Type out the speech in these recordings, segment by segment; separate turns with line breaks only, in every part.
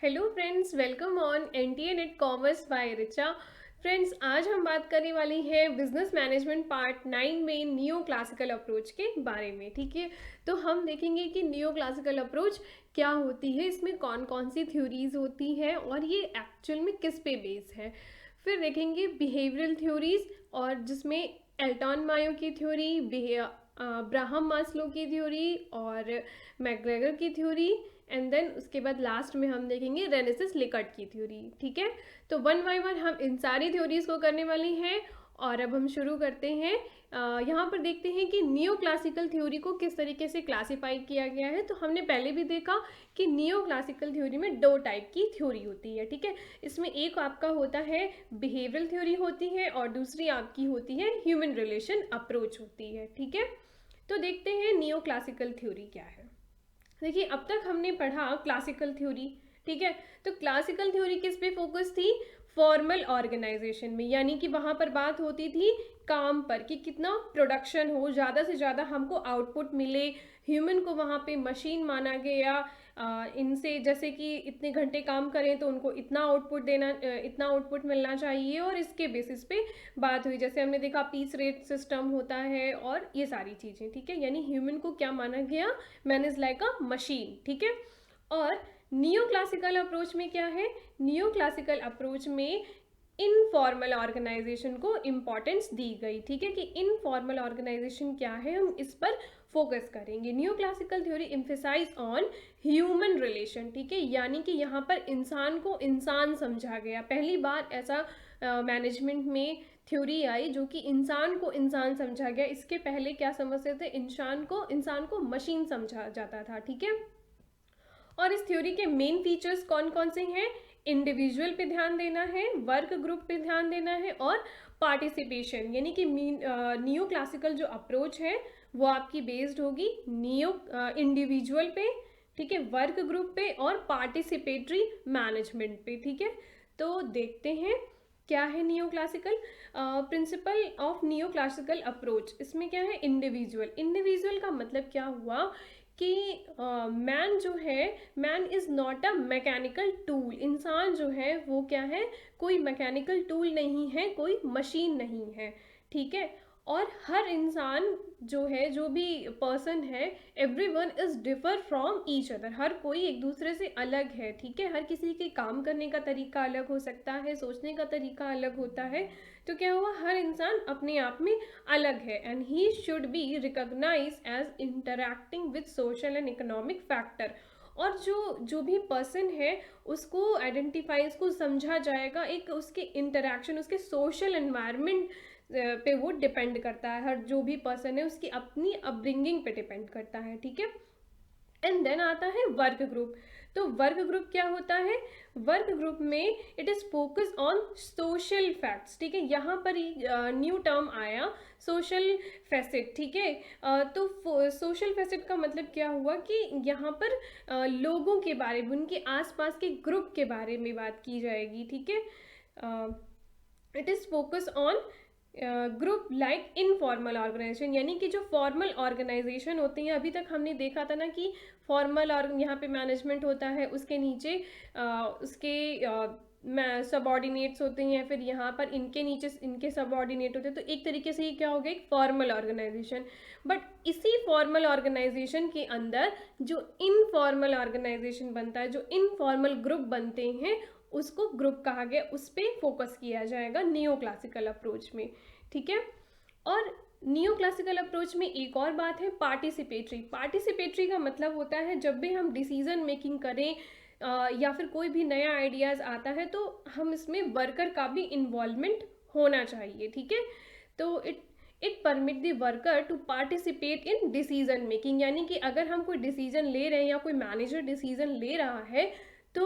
Hello friends, welcome on NTA NET commerce by Richa. Friends, आज हम बात करने वाली है बिजनेस मैनेजमेंट पार्ट 9 में नियो क्लासिकल अप्रोच के बारे में। ठीक है, तो हम देखेंगे कि नियो क्लासिकल अप्रोच क्या होती है, इसमें कौन कौन सी थ्योरीज होती है और ये एक्चुअल में किस पे बेस है। फिर देखेंगे बिहेवियरल थ्योरीज, और जिसमें एल्टॉन मायो की थ्योरी, ब्राहम मास्लो की थ्योरी और मैकग्रेगर की थ्योरी, एंड देन उसके बाद लास्ट में हम देखेंगे रेनेसिस लिकर्ट की थ्योरी। ठीक है, तो वन बाय वन हम इन सारी थ्योरीज को करने वाली हैं। और अब हम शुरू करते हैं। यहाँ पर देखते हैं कि नियो क्लासिकल थ्योरी को किस तरीके से क्लासिफाई किया गया है। तो हमने पहले भी देखा कि नियो क्लासिकल थ्योरी में दो टाइप की थ्योरी होती है। ठीक है, इसमें एक आपका होता है बिहेवियरल थ्योरी होती है और दूसरी आपकी होती है ह्यूमन रिलेशन अप्रोच होती है। ठीक है, तो देखते हैं नियो क्लासिकल थ्योरी क्या है। देखिए, अब तक हमने पढ़ा क्लासिकल थ्योरी। ठीक है, तो क्लासिकल थ्योरी किस पे फोकस थी? फॉर्मल ऑर्गेनाइजेशन में, यानी कि वहां पर बात होती थी काम पर कि कितना प्रोडक्शन हो, ज़्यादा से ज़्यादा हमको आउटपुट मिले। ह्यूमन को वहां पे मशीन माना गया। इनसे जैसे कि इतने घंटे काम करें तो उनको इतना आउटपुट देना, इतना आउटपुट मिलना चाहिए, और इसके बेसिस पे बात हुई। जैसे हमने देखा पीस रेट सिस्टम होता है और ये सारी चीज़ें। ठीक है, यानी ह्यूमन को क्या माना गया? Man is like a machine. ठीक है, और नियो क्लासिकल अप्रोच में क्या है? नियो क्लासिकल अप्रोच में इनफॉर्मल ऑर्गेनाइजेशन को इम्पोर्टेंस दी गई। ठीक है, कि इनफॉर्मल ऑर्गेनाइजेशन क्या है, हम इस पर फोकस करेंगे। New classical theory emphasise on human relation. ठीक है, यानी कि यहाँ पर इंसान को इंसान समझा गया। पहली बार ऐसा मैनेजमेंट में थ्योरी आई जो कि इंसान को इंसान समझा गया। इसके पहले क्या समझते थे? इंसान को मशीन समझा जाता था। ठीक है, और इस थ्योरी के मेन फीचर्स कौन कौन से हैं? इंडिविजुअल पे ध्यान देना है, वर्क ग्रुप पे ध्यान देना है, और पार्टिसिपेशन। यानी कि नियो क्लासिकल जो अप्रोच है वो आपकी बेस्ड होगी नियो इंडिविजुअल पे, ठीक है, वर्क ग्रुप पे और पार्टिसिपेटरी मैनेजमेंट पे। ठीक है, तो देखते हैं क्या है neo classical principle of neo classical approach. इसमें क्या है? इंडिविजुअल। इंडिविजुअल का मतलब क्या हुआ कि मैन जो है, man is not a mechanical tool. इंसान जो है वो क्या है? कोई मैकेनिकल टूल नहीं है, कोई मशीन नहीं है। ठीक है, और हर इंसान जो है, जो भी पर्सन है, everyone is differ from each other. हर कोई एक दूसरे से अलग है। ठीक है, हर किसी के काम करने का तरीका अलग हो सकता है, सोचने का तरीका अलग होता है। तो क्या हुआ? हर इंसान अपने आप में अलग है, and he should be recognise as interacting with social and economic factor. और जो जो भी पर्सन है उसको आइडेंटिफाई, उसको समझा जाएगा एक उसके इंटरैक्शन, उसके सोशल एनवायरनमेंट पे वो डिपेंड करता है। हर जो भी पर्सन है उसकी अपनी अपब्रिंगिंग पे डिपेंड करता है। ठीक है, एंड देन आता है वर्क ग्रुप। तो वर्क ग्रुप क्या होता है? वर्क ग्रुप में it is focus on social facts. ठीक है, यहाँ पर न्यू टर्म आया सोशल फैसेट। ठीक है, तो सोशल फैसेट का मतलब क्या हुआ कि यहाँ पर लोगों के बारे में, उनके आसपास के ग्रुप के बारे में बात की जाएगी। ठीक है, it is focus on group like informal organisation. यानी कि जो फॉर्मल ऑर्गेनाइजेशन होते हैं, अभी तक हमने देखा था ना कि फॉर्मल और यहाँ पे मैनेजमेंट होता है, उसके नीचे उसके सबऑर्डिनेट्स होते हैं, फिर यहाँ पर इनके नीचे इनके सबऑर्डिनेट होते हैं। तो एक तरीके से ये क्या हो गया? एक फॉर्मल ऑर्गेनाइजेशन। बट इसी फॉर्मल ऑर्गेनाइजेशन के अंदर जो इनफॉर्मल ऑर्गेनाइजेशन बनता है, जो इनफॉर्मल ग्रुप बनते हैं, उसको ग्रुप कहा गया। उस पर फोकस किया जाएगा नियो क्लासिकल अप्रोच में। ठीक है, और नियो क्लासिकल अप्रोच में एक और बात है पार्टिसिपेटरी। पार्टिसिपेटरी का मतलब होता है जब भी हम डिसीजन मेकिंग करें या फिर कोई भी नया आइडियाज़ आता है तो हम इसमें वर्कर का भी इन्वॉल्वमेंट होना चाहिए। ठीक है, तो it permit the worker to participate in decision making. यानी कि अगर हम कोई डिसीजन ले रहे हैं या कोई मैनेजर डिसीजन ले रहा है तो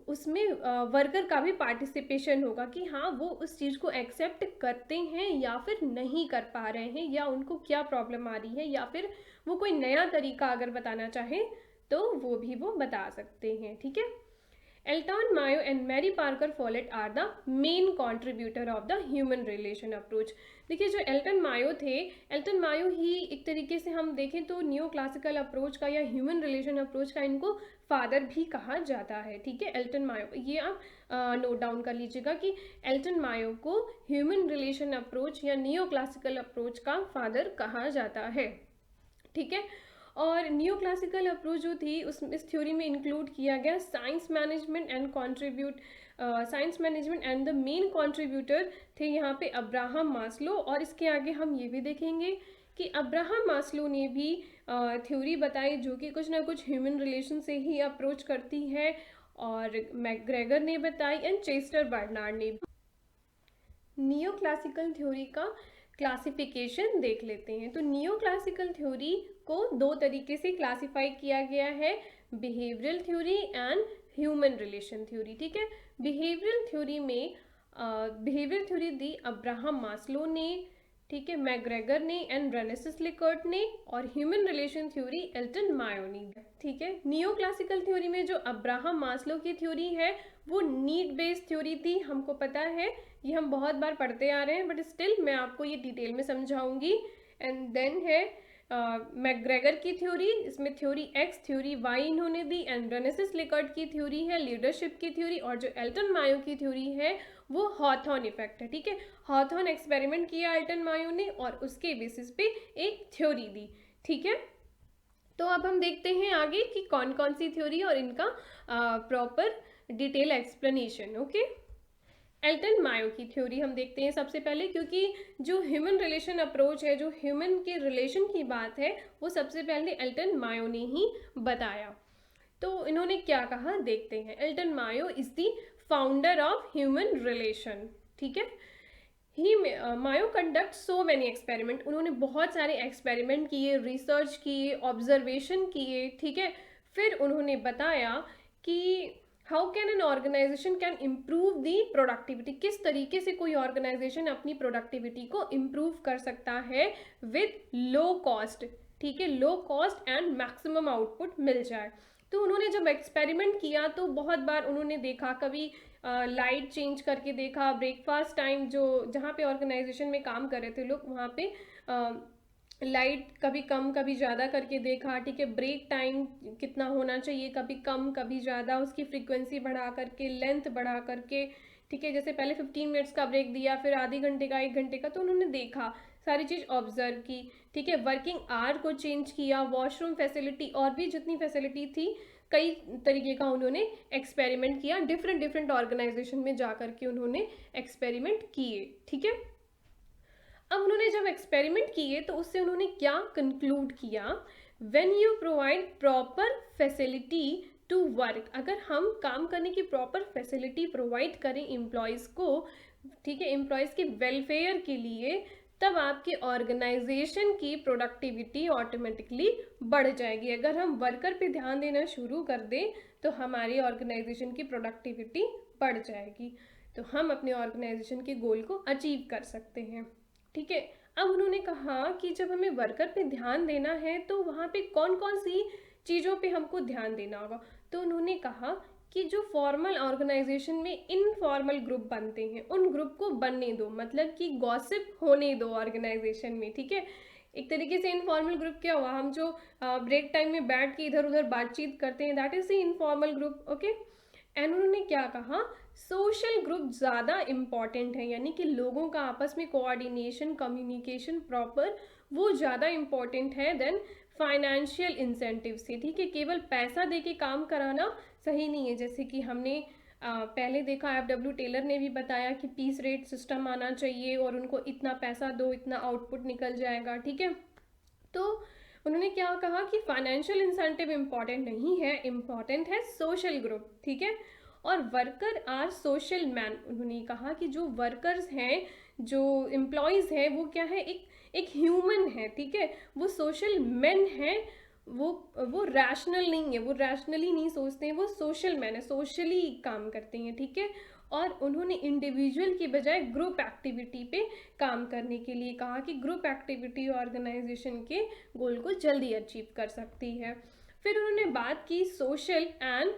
उसमें वर्कर का भी पार्टिसिपेशन होगा कि हाँ, वो उस चीज़ को एक्सेप्ट करते हैं या फिर नहीं कर पा रहे हैं, या उनको क्या प्रॉब्लम आ रही है, या फिर वो कोई नया तरीका अगर बताना चाहें तो वो भी वो बता सकते हैं। ठीक है, Elton Mayo and Mary Parker Follett are the main contributor of the human relation approach. देखिए जो एल्टन मायो ही एक तरीके से हम देखें तो न्यू क्लासिकल अप्रोच का या ह्यूमन रिलेशन अप्रोच का इनको फादर भी कहा जाता है। ठीक है, एल्टन मायो, ये आप नोट डाउन कर लीजिएगा कि एल्टन मायो को ह्यूमन रिलेशन अप्रोच या नियो क्लासिकल अप्रोच का फादर कहा जाता है। ठीक है, और न्यू क्लासिकल अप्रोच जो थी इस थ्योरी में इंक्लूड किया गया science management and the main contributor थे यहाँ पे अब्राहम मास्लो। और इसके आगे हम ये भी देखेंगे कि अब्राहम मास्लो ने भी थ्योरी बताई जो कि कुछ ना कुछ ह्यूमन रिलेशन से ही अप्रोच करती है, और मैकग्रेगर ने बताई एंड चेस्टर बर्नार्ड ने। नियो क्लासिकल थ्योरी का क्लासिफिकेशन देख लेते हैं। तो नियो क्लासिकल थ्योरी को दो तरीके से क्लासिफाई किया गया है, behavioural theory and human relation theory. ठीक है, बिहेवियरल थ्योरी दी अब्राहम मास्लो ने, ठीक है, मैकग्रेगर ने एंड रेनेसिस लिकर्ट ने, और human relation theory Elton Mayo ने। ठीक है, नियो क्लासिकल थ्योरी में जो अब्राहम मास्लो की थ्योरी है वो नीड बेस्ड थ्योरी थी, हमको पता है, ये हम बहुत बार पढ़ते आ रहे हैं, बट स्टिल मैं आपको ये डिटेल में समझाऊंगी। एंड देन है मैकग्रेगर की थ्योरी, इसमें थ्योरी एक्स थ्योरी वाई इन्होंने दी, एंड रेनेसिस लिकर्ट की थ्योरी है लीडरशिप की थ्योरी, और जो एल्टन मायो की थ्योरी है वो हॉथॉर्न इफेक्ट है। ठीक है, हॉथॉर्न एक्सपेरिमेंट किया एल्टन मायो ने और उसके बेसिस पे एक थ्योरी दी। ठीक है, तो अब हम देखते हैं आगे कि कौन कौन सी थ्योरी और इनका proper detail explanation. Okay, Elton Mayo की थ्योरी हम देखते हैं सबसे पहले, क्योंकि जो ह्यूमन रिलेशन अप्रोच है, जो ह्यूमन के रिलेशन की बात है, वो सबसे पहले एल्टन मायो ने ही बताया। तो इन्होंने क्या कहा देखते हैं। Elton Mayo is the founder of human relation. ठीक है, he Mayo conduct so many experiment, उन्होंने बहुत सारे एक्सपेरिमेंट किए, रिसर्च किए, ऑब्जर्वेशन किए। ठीक है, फिर उन्होंने बताया कि how can an organisation can improve the productivity, किस तरीके से कोई ऑर्गेनाइजेशन अपनी प्रोडक्टिविटी को इम्प्रूव कर सकता है विद लो कॉस्ट। ठीक है, low cost and maximum output मिल जाए। तो उन्होंने जब एक्सपेरिमेंट किया तो बहुत बार उन्होंने देखा, कभी लाइट चेंज करके देखा, ब्रेकफास्ट टाइम जो जहाँ पे ऑर्गेनाइजेशन में काम कर रहे थे लोग वहाँ पे लाइट कभी कम कभी ज़्यादा करके देखा। ठीक है, ब्रेक टाइम कितना होना चाहिए, कभी कम कभी ज़्यादा, उसकी फ्रीक्वेंसी बढ़ा करके, लेंथ बढ़ा करके। ठीक है, जैसे पहले 15 मिनट्स का ब्रेक दिया, फिर आधे घंटे का, 1 घंटे का, तो उन्होंने देखा, सारी चीज़ ऑब्जर्व की। ठीक है, वर्किंग आवर को चेंज किया, वॉशरूम फैसिलिटी और भी जितनी फैसिलिटी थी, कई तरीके का उन्होंने एक्सपेरिमेंट किया, डिफरेंट ऑर्गेनाइजेशन में जा करके उन्होंने एक्सपेरिमेंट किए। ठीक है, अब उन्होंने जब एक्सपेरिमेंट किए तो उससे उन्होंने क्या कंक्लूड किया, when you provide proper facility to work, अगर हम काम करने की प्रॉपर फैसिलिटी प्रोवाइड करें एम्प्लॉयज़ को, ठीक है, एम्प्लॉयज़ के वेलफेयर के लिए, तब आपकी ऑर्गेनाइजेशन की प्रोडक्टिविटी ऑटोमेटिकली बढ़ जाएगी। अगर हम वर्कर पे ध्यान देना शुरू कर दें तो हमारी ऑर्गेनाइजेशन की प्रोडक्टिविटी बढ़ जाएगी, तो हम अपने ऑर्गेनाइजेशन के गोल को अचीव कर सकते हैं। ठीक है, अब उन्होंने कहा कि जब हमें वर्कर पे ध्यान देना है तो वहाँ पे कौन कौन सी चीज़ों पे हमको ध्यान देना होगा। तो उन्होंने कहा कि जो फॉर्मल ऑर्गेनाइजेशन में इनफॉर्मल ग्रुप बनते हैं उन ग्रुप को बनने दो, मतलब कि गॉसिप होने दो ऑर्गेनाइजेशन में। ठीक है, एक तरीके से इनफॉर्मल ग्रुप क्या हुआ, हम जो ब्रेक टाइम में बैठ के इधर उधर बातचीत करते हैं, that is the informal group. Okay, and उन्होंने क्या कहा, सोशल ग्रुप ज़्यादा इम्पॉर्टेंट है, यानी कि लोगों का आपस में कोऑर्डिनेशन, कम्युनिकेशन प्रॉपर, वो ज़्यादा इम्पॉर्टेंट है देन फाइनेंशियल इंसेंटिव से। ठीक है, केवल पैसा दे के काम कराना सही नहीं है, जैसे कि हमने पहले देखा, FW टेलर ने भी बताया कि पीस रेट सिस्टम आना चाहिए और उनको इतना पैसा दो, इतना आउटपुट निकल जाएगा। ठीक है, तो उन्होंने क्या कहा कि फाइनेंशियल इंसेंटिव इम्पॉर्टेंट नहीं है, इम्पॉर्टेंट है सोशल ग्रुप। ठीक है, और वर्कर आर सोशल मैन, उन्होंने कहा कि जो वर्कर्स हैं, जो एम्प्लॉयज़ हैं, वो क्या है, एक ह्यूमन है। ठीक है, वो सोशल मैन है, वो रैशनल नहीं है, वो रैशनली नहीं सोचते हैं, वो सोशल मैन है, सोशली काम करते हैं। ठीक है, और उन्होंने इंडिविजुअल की बजाय ग्रुप एक्टिविटी पे काम करने के लिए कहा कि ग्रुप एक्टिविटी ऑर्गेनाइजेशन के गोल को जल्दी अचीव कर सकती है। फिर उन्होंने बात की social and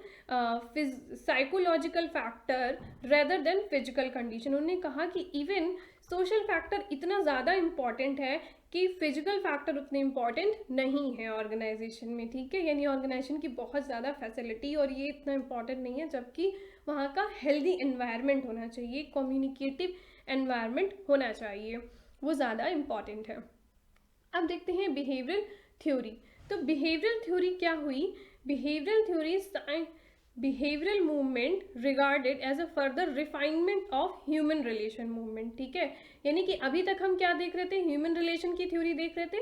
psychological factor rather than physical condition. उन्होंने कहा कि इवन सोशल फैक्टर इतना ज़्यादा इम्पॉर्टेंट है कि फिजिकल फैक्टर उतने इम्पॉर्टेंट नहीं है ऑर्गेनाइजेशन में, ठीक है। यानी ऑर्गेनाइजेशन की बहुत ज़्यादा फैसिलिटी और ये इतना इम्पॉर्टेंट नहीं है, जबकि वहाँ का हेल्दी एनवायरनमेंट होना चाहिए, कम्युनिकेटिव एनवायरनमेंट होना चाहिए, वो ज़्यादा इम्पॉर्टेंट है। अब देखते हैं बिहेवियरल थ्योरी। तो बिहेवियरल थ्योरी क्या हुई? Behavioural theory behavioural movement regarded as a further refinement of human relation movement, ठीक है। यानी कि अभी तक हम क्या देख रहे थे? ह्यूमन रिलेशन की थ्योरी देख रहे थे।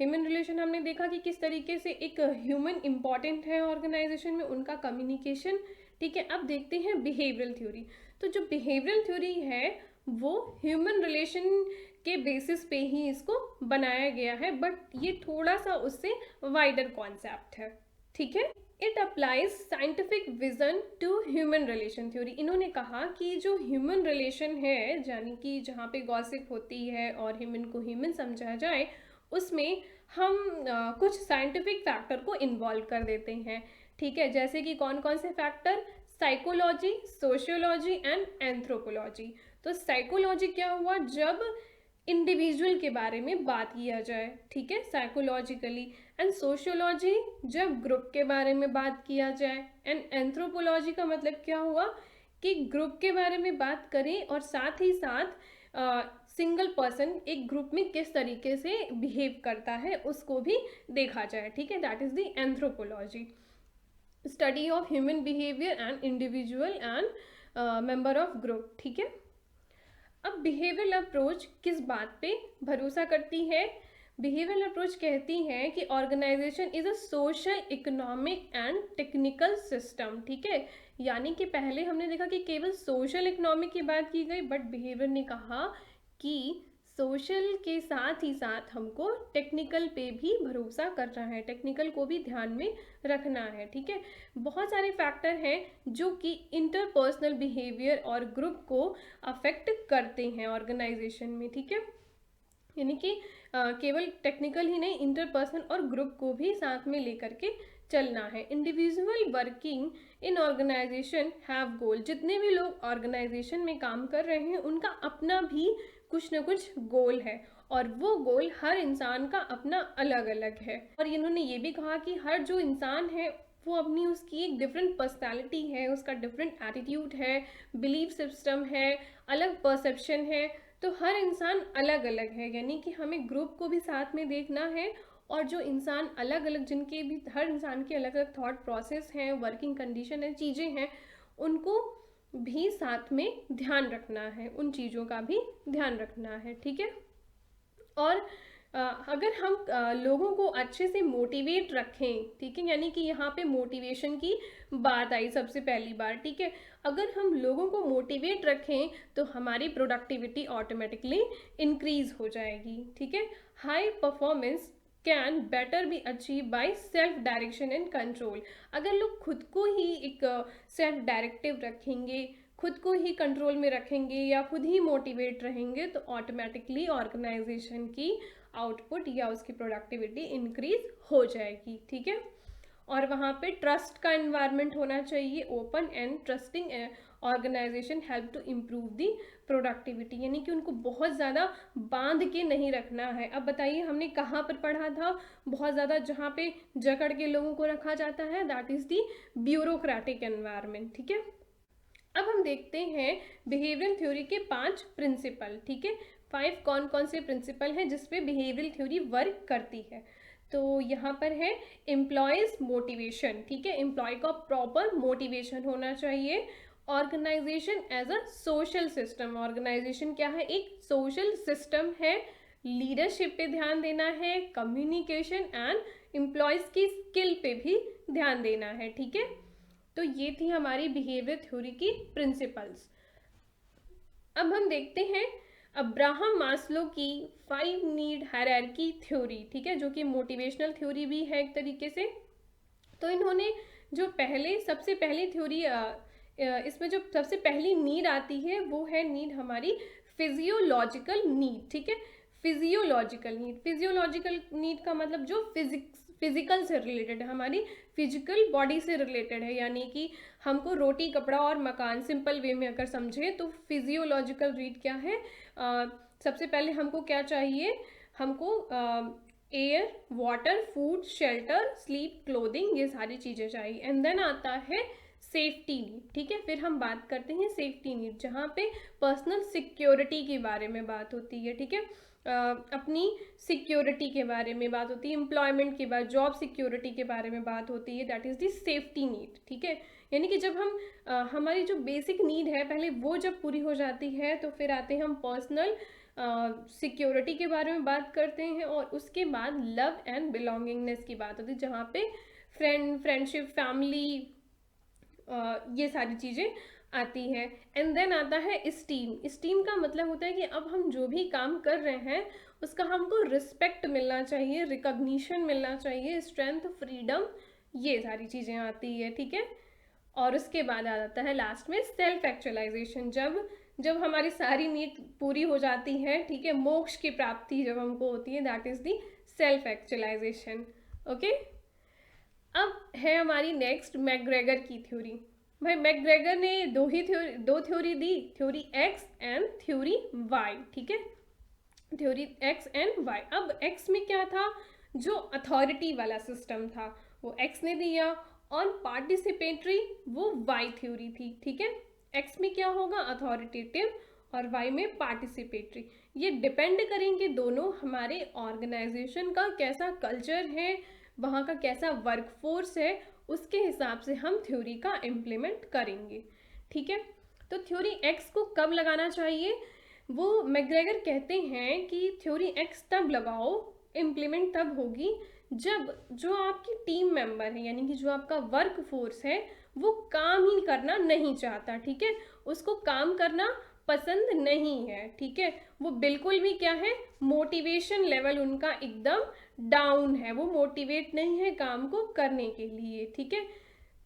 ह्यूमन रिलेशन हमने देखा कि किस तरीके से एक ह्यूमन इंपॉर्टेंट है ऑर्गेनाइजेशन में, उनका कम्युनिकेशन, ठीक है। अब देखते हैं बिहेवियरल थ्योरी। तो जो बिहेवियरल थ्योरी है वो ह्यूमन रिलेशन के बेसिस पे ही इसको बनाया गया है, बट ये थोड़ा सा उससे वाइडर कॉन्सेप्ट है, ठीक है। It applies scientific vision to human relation theory. इन्होंने कहा कि जो ह्यूमन रिलेशन है, यानी कि जहाँ पे गॉसिप होती है और ह्यूमन को ह्यूमन समझा जाए, उसमें हम कुछ साइंटिफिक फैक्टर को इन्वॉल्व कर देते हैं, ठीक है। जैसे कि कौन कौन से factor? Psychology, sociology and anthropology. तो साइकोलॉजी क्या हुआ? जब इंडिविजुअल के बारे में बात किया जाए, ठीक है, साइकोलॉजिकली। एंड सोशियोलॉजी जब ग्रुप के बारे में बात किया जाए। एंड एंथ्रोपोलॉजी का मतलब क्या हुआ कि ग्रुप के बारे में बात करें और साथ ही साथ सिंगल पर्सन एक ग्रुप में किस तरीके से बिहेव करता है उसको भी देखा जाए, ठीक है। That is the anthropology, study of human behaviour and individual and member of group, ठीक है। अब बिहेवियरल अप्रोच किस बात पे भरोसा करती है? बिहेवियरल अप्रोच कहती है कि organisation is a social, economic and technical system, ठीक है। यानी कि पहले हमने देखा कि केवल सोशल इकोनॉमिक की बात की गई, बट बिहेवियर ने कहा कि सोशल के साथ ही साथ हमको टेक्निकल पे भी भरोसा करना है, टेक्निकल को भी ध्यान में रखना है, ठीक है। बहुत सारे फैक्टर हैं जो कि इंटरपर्सनल बिहेवियर और ग्रुप को अफेक्ट करते हैं ऑर्गेनाइजेशन में, ठीक है। यानी कि केवल टेक्निकल ही नहीं, इंटरपर्सनल और ग्रुप को भी साथ में लेकर के चलना है। Individual working in organisation have goal. जितने भी लोग ऑर्गेनाइजेशन में काम कर रहे हैं उनका अपना भी कुछ ना कुछ गोल है, और वो गोल हर इंसान का अपना अलग अलग है। और इन्होंने ये भी कहा कि हर जो इंसान है वो अपनी, उसकी एक डिफरेंट पर्सनालिटी है, उसका डिफरेंट एटीट्यूड है, बिलीफ सिस्टम है, अलग परसेप्शन है। तो हर इंसान अलग अलग है, यानी कि हमें ग्रुप को भी साथ में देखना है, और जो इंसान अलग अलग, जिनके भी, हर इंसान के अलग अलग थॉट प्रोसेस हैं, वर्किंग कंडीशन है, चीज़ें हैं, उनको भी साथ में ध्यान रखना है, उन चीज़ों का भी ध्यान रखना है, ठीक है। और अगर हम लोगों को अच्छे से मोटिवेट रखें, ठीक है, यानी कि यहाँ पे मोटिवेशन की बात आई सबसे पहली बार, ठीक है। अगर हम लोगों को मोटिवेट रखें तो हमारी प्रोडक्टिविटी ऑटोमेटिकली इंक्रीज हो जाएगी, ठीक है। High performance can better be achieve by self direction and control. अगर लोग खुद को ही एक सेल्फ डायरेक्टिव रखेंगे, खुद को ही कंट्रोल में रखेंगे या खुद ही मोटिवेट रहेंगे, तो ऑटोमेटिकली ऑर्गेनाइजेशन की आउटपुट या उसकी प्रोडक्टिविटी इंक्रीज हो जाएगी, ठीक है। और वहाँ पे ट्रस्ट का एनवायरनमेंट होना चाहिए, open and trusting organisation help to improve the productivity. यानी कि उनको बहुत ज़्यादा बांध के नहीं रखना है। अब बताइए हमने कहाँ पर पढ़ा था बहुत ज़्यादा जहाँ पे जकड़ के लोगों को रखा जाता है? That is the bureaucratic environment, ठीक है। अब हम देखते हैं बिहेवियरल थ्योरी के 5 प्रिंसिपल, ठीक है। 5 कौन कौन से प्रिंसिपल हैं जिसपे बिहेवियरल थ्योरी वर्क करती है? तो यहाँ पर है एम्प्लॉयज मोटिवेशन, ठीक है। एम्प्लॉय का प्रॉपर मोटिवेशन होना चाहिए। Organisation as a social system. Organisation क्या है? एक सोशल सिस्टम है। लीडरशिप पे ध्यान देना है, कम्युनिकेशन एंड एम्प्लॉयज की स्किल पे भी ध्यान देना है, ठीक है। तो ये थी हमारी बिहेवियर थ्योरी की प्रिंसिपल्स। अब हम देखते हैं अब्राहम मास्लो की 5 नीड हायरार्की थ्योरी, ठीक है, जो कि मोटिवेशनल थ्योरी भी है एक तरीके से। तो इन्होंने जो सबसे पहली थ्योरी, इसमें जो सबसे पहली नीड आती है वो है नीड हमारी फिजियोलॉजिकल नीड, ठीक है। फिजियोलॉजिकल नीड का मतलब जो फिजिकल से रिलेटेड है, हमारी फिजिकल बॉडी से रिलेटेड है। यानी कि हमको रोटी कपड़ा और मकान, सिंपल वे में अगर समझें तो फिजियोलॉजिकल रीड क्या है, सबसे पहले हमको क्या चाहिए, हमको air, water, food, shelter, sleep, clothing, ये सारी चीज़ें चाहिए। एंड देन आता है सेफ्टी नीड। ठीक है, फिर हम बात करते हैं सेफ्टी नीड, जहाँ पे पर्सनल सिक्योरिटी के बारे में बात होती है। ठीक है, अपनी सिक्योरिटी के बारे में बात होती है, एम्प्लॉयमेंट के बाद जॉब सिक्योरिटी के बारे में बात होती है, that is the safety need. ठीक है, यानी कि जब हम हमारी जो बेसिक नीड है पहले वो जब पूरी हो जाती है तो फिर आते हैं हम पर्सनल सिक्योरिटी के बारे में बात करते हैं, और उसके बाद लव एंड बिलोंगिंगनेस की बात होती है, जहाँ पे फ्रेंडशिप, फैमिली, ये सारी चीज़ें आती हैं। एंड देन आता है इस्टीम। इस्टीम का मतलब होता है कि अब हम जो भी काम कर रहे हैं उसका हमको रिस्पेक्ट मिलना चाहिए, रिकॉग्निशन मिलना चाहिए, स्ट्रेंथ, फ्रीडम, ये सारी चीज़ें आती है। ठीक है, और उसके बाद आ जाता है लास्ट में सेल्फ एक्चुअलाइजेशन। जब जब हमारी सारी नीड पूरी हो जाती है, ठीक है, मोक्ष की प्राप्ति जब हमको होती है, that is the self actualisation. Okay, अब है हमारी नेक्स्ट मैकग्रेगर की थ्योरी। भाई मैकग्रेगर ने दो थ्योरी दी, theory X and theory Y. ठीक है, थ्योरी एक्स एंड वाई। अब एक्स में क्या था, जो अथॉरिटी वाला सिस्टम था वो एक्स ने दिया, और पार्टिसिपेटरी वो वाई थ्योरी थी। ठीक है, एक्स में क्या होगा, अथॉरिटेटिव, और वाई में पार्टिसिपेटरी। ये डिपेंड करेंगे दोनों हमारे ऑर्गेनाइजेशन का कैसा कल्चर है, वहाँ का कैसा वर्कफोर्स है, उसके हिसाब से हम थ्योरी का इम्प्लीमेंट करेंगे। ठीक है, तो थ्योरी एक्स को कब लगाना चाहिए, वो मैकग्रेगर कहते हैं कि थ्योरी एक्स तब लगाओ, इम्प्लीमेंट तब होगी जब जो आपकी टीम मेंबर है, यानी कि जो आपका वर्क फोर्स है, वो काम ही करना नहीं चाहता। ठीक है, उसको काम करना पसंद नहीं है। ठीक है, वो बिल्कुल भी क्या है, मोटिवेशन लेवल उनका एकदम डाउन है, वो मोटिवेट नहीं है काम को करने के लिए। ठीक है,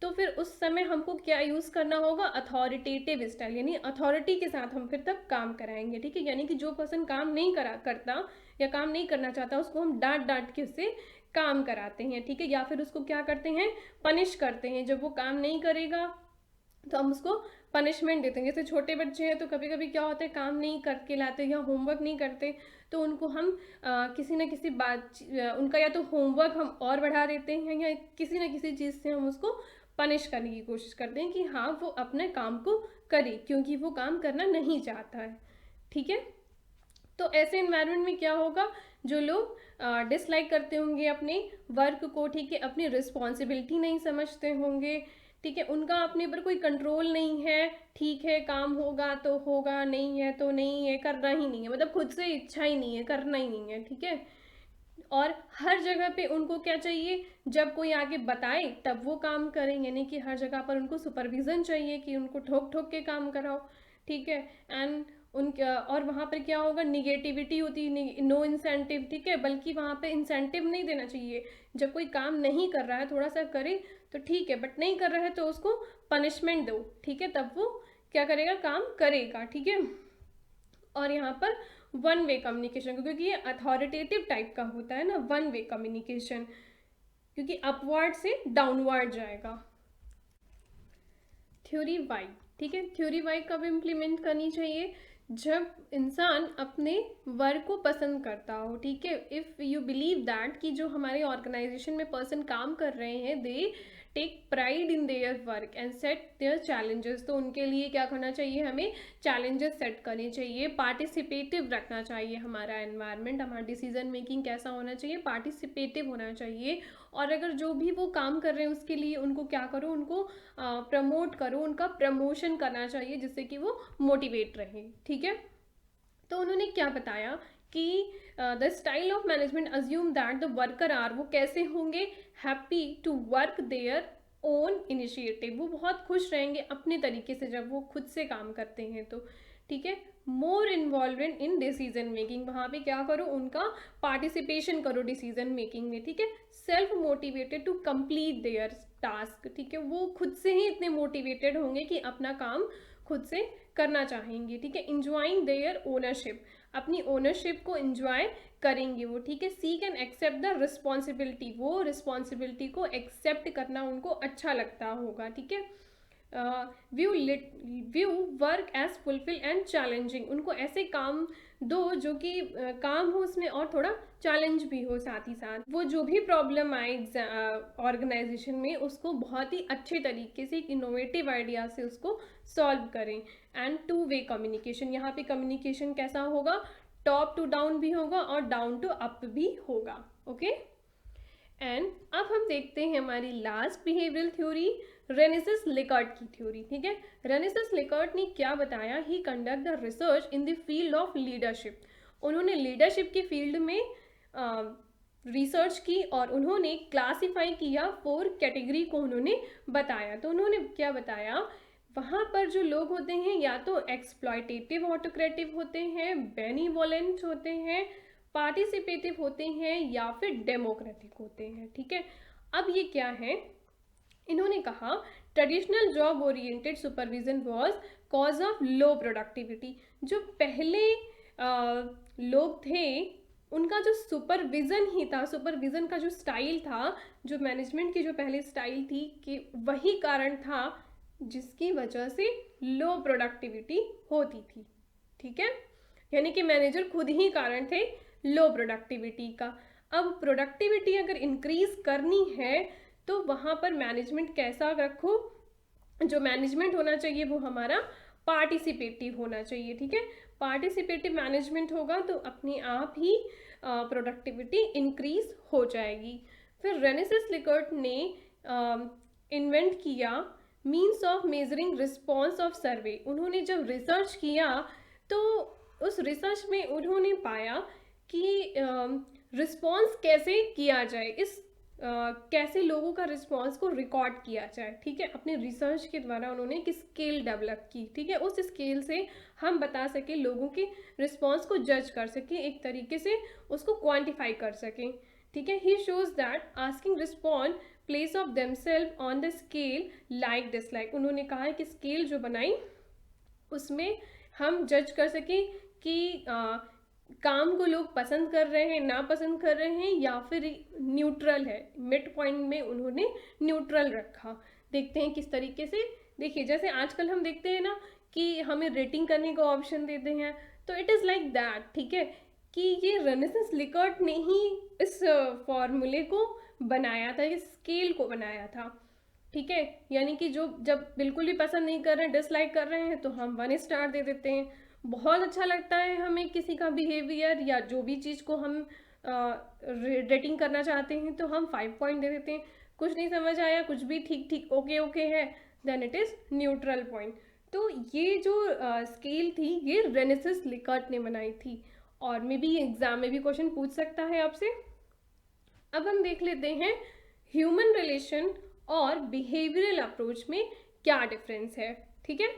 तो फिर उस समय हमको क्या यूज़ करना होगा, अथॉरिटेटिव स्टाइल, यानी अथॉरिटी के साथ हम फिर तब काम कराएंगे। ठीक है, यानी कि जो पर्सन काम नहीं करता या काम नहीं करना चाहता, उसको हम डांट डांट के उससे काम कराते हैं। ठीक है, या फिर उसको क्या करते हैं, पनिश करते हैं। जब वो काम नहीं करेगा तो हम उसको पनिशमेंट देते हैं। जैसे छोटे बच्चे हैं तो कभी कभी क्या होता है, काम नहीं करके लाते या होमवर्क नहीं करते, तो उनको हम किसी न किसी बात उनका या तो होमवर्क हम और बढ़ा देते हैं, या किसी न किसी चीज़ से हम उसको पनिश करने की कोशिश करते हैं कि हाँ वो अपने काम को करे, क्योंकि वो काम करना नहीं चाहता है। ठीक है, तो ऐसे इन्वायरमेंट में क्या होगा, जो लोग डिसलाइक करते होंगे अपने वर्क को, ठीक है, अपनी रिस्पॉन्सिबिलिटी नहीं समझते होंगे, ठीक है, उनका अपने पर कोई कंट्रोल नहीं है, ठीक है, काम होगा तो होगा, नहीं है तो नहीं है, करना ही नहीं है, मतलब खुद से इच्छा ही नहीं है, करना ही नहीं है। ठीक है, और हर जगह पे उनको क्या चाहिए, जब कोई आगे बताए तब वो काम करें, यानी कि हर जगह पर उनको सुपरविजन चाहिए कि उनको ठोक ठोक के काम कराओ। ठीक है, एंड उनका, और वहाँ पर क्या होगा, निगेटिविटी होती है, नो इंसेंटिव। ठीक है, बल्कि वहाँ पे इंसेंटिव नहीं देना चाहिए। जब कोई काम नहीं कर रहा है, थोड़ा सा करे तो ठीक है, बट नहीं कर रहा है तो उसको पनिशमेंट दो। ठीक है, तब वो क्या करेगा, काम करेगा। ठीक है, और यहाँ पर वन वे कम्युनिकेशन, क्योंकि ये अथॉरिटेटिव टाइप का होता है ना, वन वे कम्युनिकेशन, क्योंकि अपवर्ड से डाउनवर्ड जाएगा। थ्योरी वाई, ठीक है, थ्योरी वाई कब इम्प्लीमेंट करनी चाहिए, जब इंसान अपने वर्क को पसंद करता हो। ठीक है, इफ़ यू बिलीव दैट कि जो हमारे ऑर्गेनाइजेशन में पर्सन काम कर रहे हैं, they take pride in their work and set their challenges, तो उनके लिए क्या करना चाहिए, हमें चैलेंजेस सेट करने चाहिए, पार्टिसिपेटिव रखना चाहिए हमारा एनवायरनमेंट, हमारा डिसीजन मेकिंग कैसा होना चाहिए, पार्टिसिपेटिव होना चाहिए। और अगर जो भी वो काम कर रहे हैं उसके लिए उनको क्या करो, उनको प्रमोट करो, उनका प्रमोशन करना चाहिए, जिससे कि वो मोटिवेट रहे। ठीक है, तो उन्होंने क्या बताया कि the style of management assume that the worker are, वो कैसे होंगे, happy to work their own initiative, वो बहुत खुश रहेंगे अपने तरीके से जब वो खुद से काम करते हैं तो। ठीक है। मोर इन्वॉल्वमेंट इन डिसीजन मेकिंग, वहाँ पे क्या करो, उनका पार्टिसिपेशन करो डिसीजन मेकिंग में, ठीक है। Self motivated to complete their task, ठीक है, वो खुद से ही इतने मोटिवेटेड होंगे कि अपना काम खुद से करना चाहेंगे, ठीक है। इंजॉइंग देयर ओनरशिप, अपनी ओनरशिप को इंजॉय करेंगे वो, ठीक है। Seek and accept the responsibility, वो रिस्पॉन्सिबिलिटी को एक्सेप्ट करना उनको अच्छा लगता होगा, ठीक है। View work as fulfil and challenging, उनको ऐसे काम दो जो कि काम हो उसमें और थोड़ा चैलेंज भी हो, साथ ही साथ वो जो भी प्रॉब्लम आए ऑर्गेनाइजेशन में उसको बहुत ही अच्छे तरीके से एक इनोवेटिव आइडिया से उसको सॉल्व करें। एंड टू वे कम्युनिकेशन, यहाँ पे कम्युनिकेशन कैसा होगा, टॉप टू डाउन भी होगा और डाउन टू अप भी होगा, ओके। एंड अब हम देखते हैं हमारी last behavioural theory, Rensis Likert की थ्योरी, ठीक है। रेनेसिस लिकर्ट ने क्या बताया, he conduct the research in the field of leadership, उन्होंने लीडरशिप के फील्ड में रिसर्च की और उन्होंने क्लासिफाई किया 4 कैटेगरी को उन्होंने बताया। तो उन्होंने क्या बताया, वहाँ पर जो लोग होते हैं या तो एक्सप्लॉयटेटिव ऑटोक्रेटिव होते हैं, बेनिवोलेंट होते हैं, पार्टिसिपेटिव होते हैं या फिर डेमोक्रेटिक होते हैं, ठीक है। अब ये क्या है, इन्होंने कहा traditional job oriented supervision was cause of low productivity, जो पहले लोग थे उनका जो सुपरविजन ही था, सुपरविजन का जो स्टाइल था, जो मैनेजमेंट की जो पहले स्टाइल थी, कि वही कारण था जिसकी वजह से लो प्रोडक्टिविटी होती थी, ठीक है। यानी कि मैनेजर खुद ही कारण थे लो प्रोडक्टिविटी का। अब प्रोडक्टिविटी अगर इंक्रीज करनी है तो वहाँ पर मैनेजमेंट कैसा रखो, जो मैनेजमेंट होना चाहिए वो हमारा पार्टिसिपेटिव होना चाहिए, ठीक है। पार्टिसिपेटिव मैनेजमेंट होगा तो अपने आप ही प्रोडक्टिविटी इंक्रीज हो जाएगी। फिर रेनेसिस लिकर्ट ने इन्वेंट किया means of measuring response of सर्वे, उन्होंने जब रिसर्च किया तो उस रिसर्च में उन्होंने पाया कि रिस्पॉन्स कैसे किया जाए, इस कैसे लोगों का रिस्पॉन्स को रिकॉर्ड किया जाए, ठीक है। अपने रिसर्च के द्वारा उन्होंने एक स्केल डेवलप की, ठीक है। उस स्केल से हम बता सके, लोगों के रिस्पॉन्स को जज कर सकें, एक तरीके से उसको क्वांटिफाई कर सकें, ठीक है। He shows that asking respond place of themselves on the scale like dislike, उन्होंने कहा है कि स्केल जो बनाई उसमें हम जज कर सकें कि काम को लोग पसंद कर रहे हैं, ना पसंद कर रहे हैं या फिर न्यूट्रल है, मिड पॉइंट में उन्होंने न्यूट्रल रखा। देखते हैं किस तरीके से, देखिए जैसे आजकल हम देखते हैं ना कि हमें रेटिंग करने का ऑप्शन देते हैं, तो इट इज़ लाइक दैट, ठीक है, कि ये रेनेसिस लिकर्ट ने ही इस फॉर्मूले को बनाया था, इस स्केल को बनाया था, ठीक है। यानी कि जो जब बिल्कुल भी पसंद नहीं कर रहे हैं, डिसलाइक कर रहे हैं, तो हम 1 स्टार दे देते हैं। बहुत अच्छा लगता है हमें किसी का बिहेवियर या जो भी चीज़ को हम रेटिंग करना चाहते हैं तो हम 5 पॉइंट दे देते हैं। कुछ नहीं समझ आया, कुछ भी ठीक ठीक ओके ओके है, then it is neutral point. तो ये जो स्केल थी ये रेनेसिस लिकर्ट ने बनाई थी और मे बी एग्जाम में भी क्वेश्चन पूछ सकता है आपसे। अब हम देख लेते हैं ह्यूमन रिलेशन और बिहेवियरल अप्रोच में क्या डिफरेंस है, ठीक है।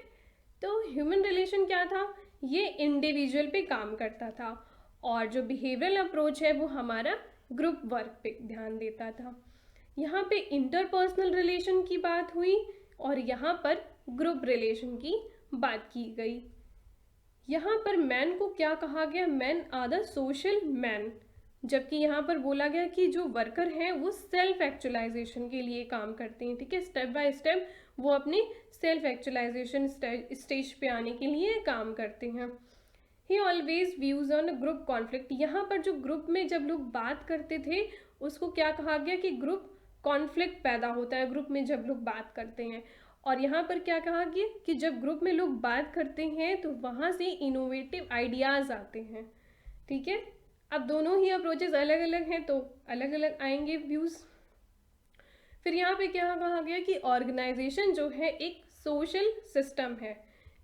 तो ह्यूमन रिलेशन क्या था, ये इंडिविजुअल पे काम करता था और जो बिहेवियरल अप्रोच है वो हमारा ग्रुप वर्क पे ध्यान देता था। यहाँ पे इंटरपर्सनल रिलेशन की बात हुई और यहाँ पर ग्रुप रिलेशन की बात की गई। यहाँ पर मैन को क्या कहा गया, man are the social man, जबकि यहाँ पर बोला गया कि जो वर्कर हैं वो सेल्फ एक्चुअलाइजेशन के लिए काम करते हैं, ठीक है। स्टेप बाय स्टेप वो अपने सेल्फ एक्चुअलाइजेशन स्टेज पे आने के लिए काम करते हैं। ही always views on group conflict, यहाँ पर जो ग्रुप में जब लोग बात करते थे उसको क्या कहा गया कि ग्रुप कॉन्फ्लिक्ट पैदा होता है ग्रुप में जब लोग बात करते हैं। और यहाँ पर क्या कहा गया कि जब ग्रुप में लोग बात करते हैं तो वहाँ से इनोवेटिव आइडियाज़ आते हैं, ठीक है। अब दोनों ही अप्रोचेस अलग अलग हैं तो अलग अलग आएंगे व्यूज़। फिर यहाँ पे क्या कहा गया कि ऑर्गेनाइजेशन जो है एक सोशल सिस्टम है,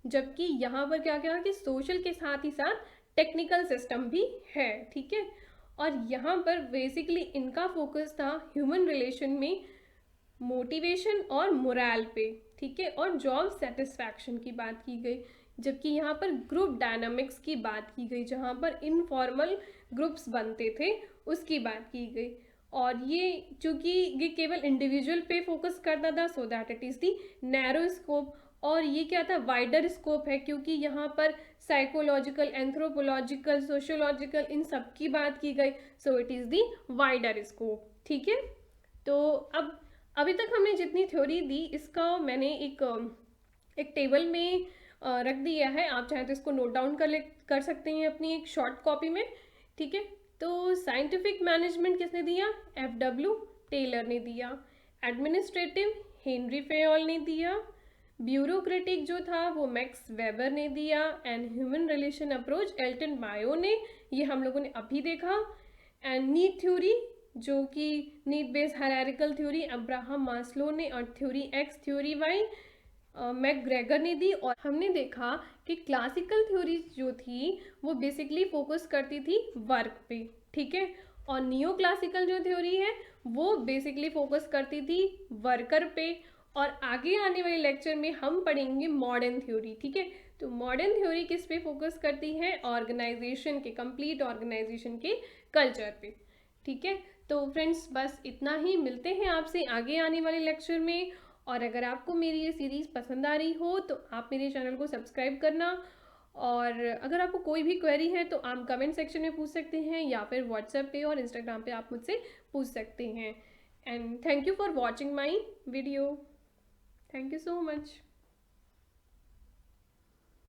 जबकि यहाँ पर क्या कहा कि सोशल के साथ ही साथ टेक्निकल सिस्टम भी है, ठीक है। और यहाँ पर बेसिकली इनका फोकस था ह्यूमन रिलेशन में मोटिवेशन और मोरल पे, ठीक है, और जॉब सेटिस्फैक्शन की बात की गई जबकि यहाँ पर ग्रुप डायनामिक्स की बात की गई, जहाँ पर इनफॉर्मल ग्रुप्स बनते थे उसकी बात की गई। और ये चूँकि ये केवल इंडिविजुअल पे फोकस करता था, so that it is the narrow scope. और ये क्या था, वाइडर स्कोप है, क्योंकि यहाँ पर साइकोलॉजिकल, एंथ्रोपोलॉजिकल, सोशियोलॉजिकल इन सब की बात की गई, so it is the wider scope. ठीक है, तो अब अभी तक हमने जितनी थ्योरी दी इसका मैंने एक टेबल में रख दिया है, आप चाहें तो इसको नोट डाउन कर सकते हैं अपनी एक शॉर्ट कॉपी में। ठीक है, तो साइंटिफिक मैनेजमेंट किसने दिया, FW टेलर ने दिया। एडमिनिस्ट्रेटिव हेनरी फेयोल ने दिया। ब्यूरोक्रेटिक जो था वो मैक्स वेबर ने दिया। And human relation approach Elton Mayo ने, ये हम लोगों ने अभी देखा। एंड नीड थ्योरी जो कि need based hierarchical theory Abraham Maslow ने, और theory X theory Y McGregor ने दी। और हमने देखा कि क्लासिकल थ्योरी जो थी वो बेसिकली फोकस करती थी वर्क पे। ठीक है, और नियो क्लासिकल जो थ्योरी है वो बेसिकली फोकस करती थी वर्कर पे। और आगे आने वाले लेक्चर में हम पढ़ेंगे मॉडर्न थ्योरी। ठीक है, तो मॉडर्न थ्योरी किस पे फोकस करती है, ऑर्गेनाइजेशन के, कंप्लीट ऑर्गेनाइजेशन के कल्चर पे। ठीक है, तो फ्रेंड्स बस इतना ही, मिलते हैं आपसे आगे आने वाले लेक्चर में। और अगर आपको मेरी ये सीरीज़ पसंद आ रही हो तो आप मेरे चैनल को सब्सक्राइब करना। और अगर आपको कोई भी क्वेरी है तो आप कमेंट सेक्शन में पूछ सकते हैं, या फिर व्हाट्सएप पे और इंस्टाग्राम पे आप मुझसे पूछ सकते हैं। And thank you for watching my video. Thank you so much.